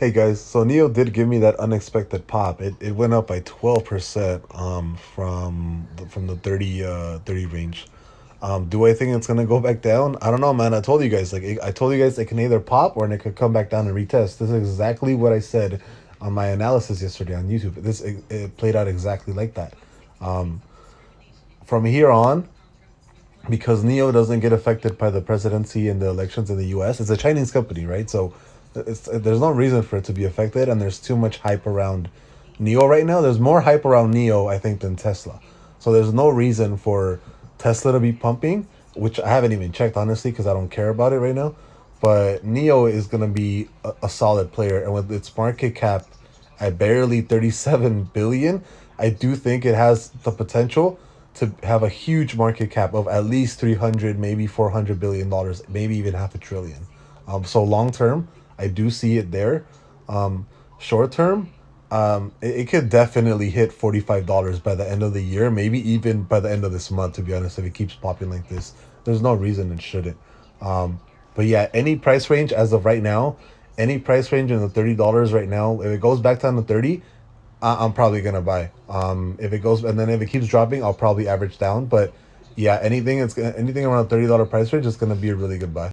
Hey guys, so NIO did give me that unexpected pop. It went up by 12% from the 30 range. Do I think it's gonna go back down? I don't know, man. I told you guys I told you guys it can either pop or it could come back down and retest. This is exactly what I said on my analysis yesterday on YouTube. It played out exactly like that. Um, from here on, because NIO doesn't get affected by the presidency and the elections in the U.S. It's a Chinese company, right? So there's no reason for it to be affected, and there's too much hype around NIO right now. There's more hype around NIO, I think, than Tesla. So there's no reason for Tesla to be pumping, which I haven't even checked honestly because I don't care about it right now. But NIO is gonna be a solid player, and with its market cap at barely 37 billion, I do think it has the potential to have a huge market cap of at least 300, maybe 400 billion dollars, maybe even half a trillion. So long term, I do see it there. Short term, it could definitely hit $45 by the end of the year, maybe even by the end of this month. To be honest, if it keeps popping like this, there's no reason it shouldn't. But yeah, any price range as of right now, any price range in the $30 right now, if it goes back down to 30, I'm probably gonna buy. If it goes and then if it keeps dropping, I'll probably average down. But yeah, anything around $30 price range is gonna be a really good buy.